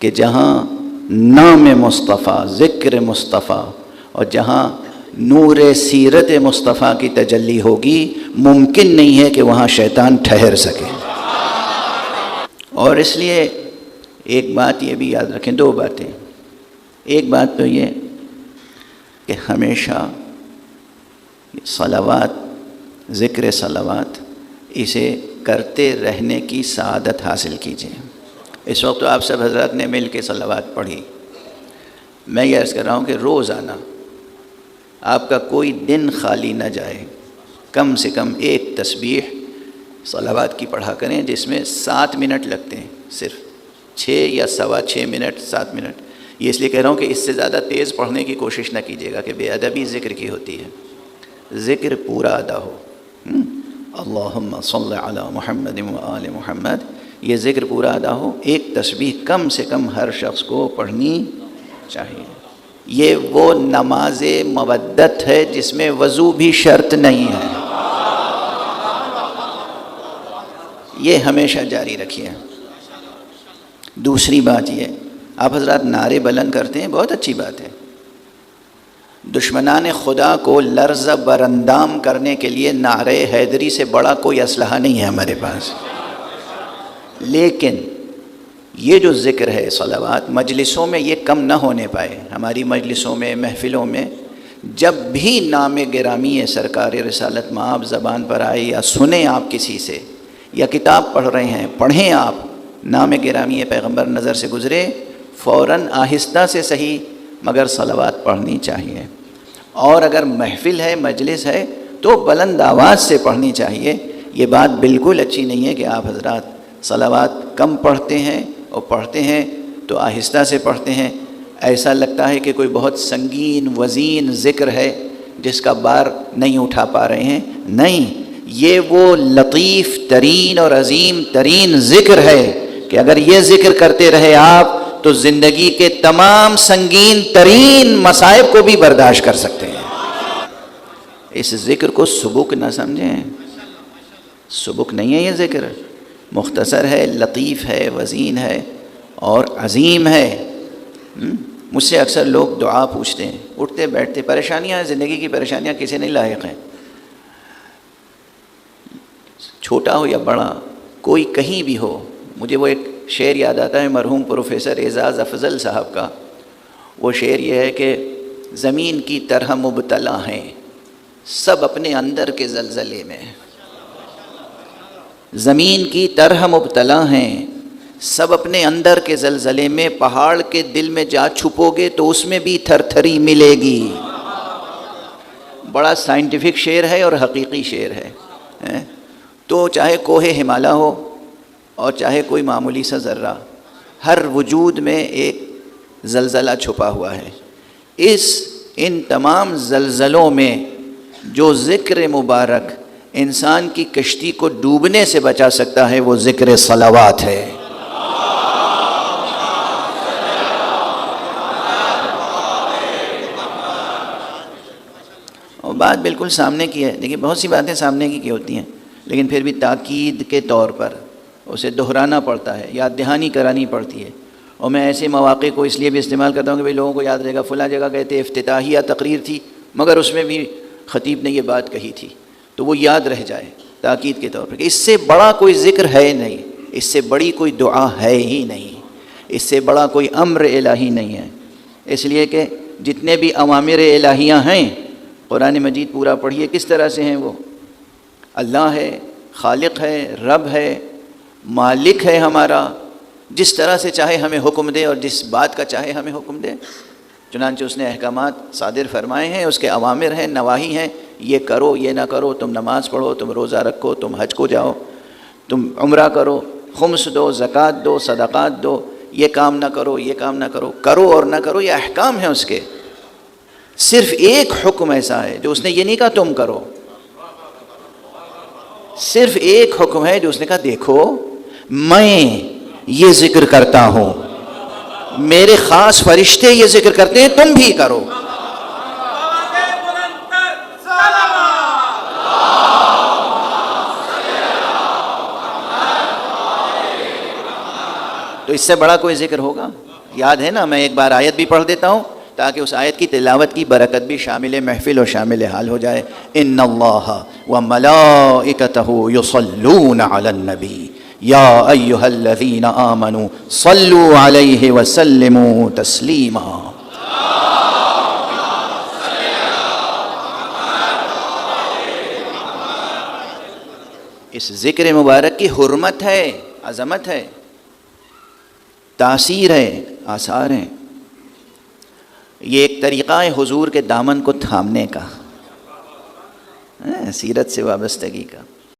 کہ جہاں نام مصطفیٰ، ذکر مصطفیٰ، اور جہاں نور سیرت مصطفیٰ کی تجلی ہوگی، ممکن نہیں ہے کہ وہاں شیطان ٹھہر سکے۔ اور اس لیے ایک بات یہ بھی یاد رکھیں، دو باتیں۔ ایک بات تو یہ کہ ہمیشہ صلوات، ذکر صلوات، اسے کرتے رہنے کی سعادت حاصل کیجیے۔ اس وقت تو آپ سب حضرات نے مل کے صلوات پڑھی، میں یہ عرض کر رہا ہوں کہ روزانہ آپ کا کوئی دن خالی نہ جائے، کم سے کم ایک تسبیح صلوات کی پڑھا کریں، جس میں 7 منٹ لگتے ہیں، صرف 6 یا 6.25 منٹ، 7 منٹ۔ یہ اس لیے کہہ رہا ہوں کہ اس سے زیادہ تیز پڑھنے کی کوشش نہ کیجیے گا کہ بے ادبی ذکر کی ہوتی ہے۔ ذکر پورا ادا ہو، اللہم صلی علی محمد و آل محمد، یہ ذکر پورا ادا ہو۔ ایک تسبیح کم سے کم ہر شخص کو پڑھنی چاہیے۔ یہ وہ نماز مودت ہے جس میں وضو بھی شرط نہیں ہے، یہ ہمیشہ جاری رکھیے۔ دوسری بات یہ، آپ حضرات نعرے بلند کرتے ہیں، بہت اچھی بات ہے۔ دشمنان خدا کو لرز براندام کرنے کے لیے نعرے حیدری سے بڑا کوئی اسلحہ نہیں ہے ہمارے پاس، لیکن یہ جو ذکر ہے صلوات، مجلسوں میں یہ کم نہ ہونے پائے۔ ہماری مجلسوں میں، محفلوں میں جب بھی نام گرامی سرکار رسالت مآب زبان پر آئے، یا سنیں آپ کسی سے، یا کتاب پڑھ رہے ہیں، پڑھیں آپ، نام گرامی پیغمبر نظر سے گزرے، فوراً آہستہ سے صحیح مگر صلوات پڑھنی چاہیے۔ اور اگر محفل ہے، مجلس ہے، تو بلند آواز سے پڑھنی چاہیے۔ یہ بات بالکل اچھی نہیں ہے کہ آپ حضرات صلوات کم پڑھتے ہیں، اور پڑھتے ہیں تو آہستہ سے پڑھتے ہیں، ایسا لگتا ہے کہ کوئی بہت سنگین وزین ذکر ہے جس کا بار نہیں اٹھا پا رہے ہیں۔ نہیں، یہ وہ لطیف ترین اور عظیم ترین ذکر ہے کہ اگر یہ ذکر کرتے رہے آپ تو زندگی کے تمام سنگین ترین مصائب کو بھی برداشت کر سکتے ہیں۔ اس ذکر کو سبک نہ سمجھیں، سبک نہیں ہے یہ ذکر، مختصر ہے، لطیف ہے، وزین ہے اور عظیم ہے۔ مجھ سے اکثر لوگ دعا پوچھتے ہیں، اٹھتے بیٹھتے، پریشانیاں ہیں، زندگی کی پریشانیاں کسی نہیں لاحق ہیں، چھوٹا ہو یا بڑا، کوئی کہیں بھی ہو۔ مجھے وہ ایک شعر یاد آتا ہے مرحوم پروفیسر اعزاز افضل صاحب کا۔ وہ شعر یہ ہے کہ زمین کی طرح مبتلا ہیں سب اپنے اندر کے زلزلے میں، زمین کی طرح مبتلا ہیں سب اپنے اندر کے زلزلے میں، پہاڑ کے دل میں جا چھپو گے تو اس میں بھی تھر تھری ملے گی۔ بڑا سائنٹیفک شعر ہے اور حقیقی شعر ہے۔ تو چاہے کوہ ہمالیہ ہو اور چاہے کوئی معمولی سا ذرہ، ہر وجود میں ایک زلزلہ چھپا ہوا ہے۔ ان تمام زلزلوں میں جو ذکر مبارک انسان کی کشتی کو ڈوبنے سے بچا سکتا ہے وہ ذکر صلوات ہے۔ اور بات بالکل سامنے کی ہے، لیکن بہت سی باتیں سامنے کی ہوتی ہیں، لیکن پھر بھی تاکید کے طور پر اسے دہرانا پڑتا ہے، یاد دہانی کرانی پڑتی ہے۔ اور میں ایسے مواقع کو اس لیے بھی استعمال کرتا ہوں کہ بھئی لوگوں کو یاد رہے گا، فلاں جگہ کہتے افتتاحیہ تقریر تھی مگر اس میں بھی خطیب نے یہ بات کہی تھی، تو وہ یاد رہ جائے تاکید کے طور پر کہ اس سے بڑا کوئی ذکر ہے نہیں، اس سے بڑی کوئی دعا ہے ہی نہیں، اس سے بڑا کوئی امر الہی نہیں ہے۔ اس لیے کہ جتنے بھی اوامر الہیہ ہیں، قرآن مجید پورا پڑھیے کس طرح سے ہیں وہ۔ اللہ ہے، خالق ہے، رب ہے، مالک ہے ہمارا، جس طرح سے چاہے ہمیں حکم دے اور جس بات کا چاہے ہمیں حکم دے۔ چنانچہ اس نے احکامات صادر فرمائے ہیں، اس کے اوامر ہیں، نواہی ہیں، یہ کرو، یہ نہ کرو، تم نماز پڑھو، تم روزہ رکھو، تم حج کو جاؤ، تم عمرہ کرو، خمس دو، زکوٰۃ دو، صدقات دو، یہ کام نہ کرو، یہ کام نہ کرو، کرو اور نہ کرو، یہ احکام ہیں اس کے۔ صرف ایک حکم ایسا ہے جو اس نے یہ نہیں کہا تم کرو، صرف ایک حکم ہے جو اس نے کہا دیکھو میں یہ ذکر کرتا ہوں، میرے خاص فرشتے یہ ذکر کرتے ہیں، تم بھی کرو۔ تو اس سے بڑا کوئی ذکر ہوگا؟ یاد ہے نا، میں ایک بار آیت بھی پڑھ دیتا ہوں تاکہ اس آیت کی تلاوت کی برکت بھی شامل محفل و شامل حال ہو جائے. ان اللہ وملائکتہ یصلون علی النبی یا ایھا الذین آمنوا صلوا علیہ وسلموا تسلیما. اس ذکر مبارک کی حرمت ہے، عظمت ہے، تاثیر ہے، آثار ہیں. یہ ایک طریقہ ہے حضور کے دامن کو تھامنے کا، سیرت سے وابستگی کا.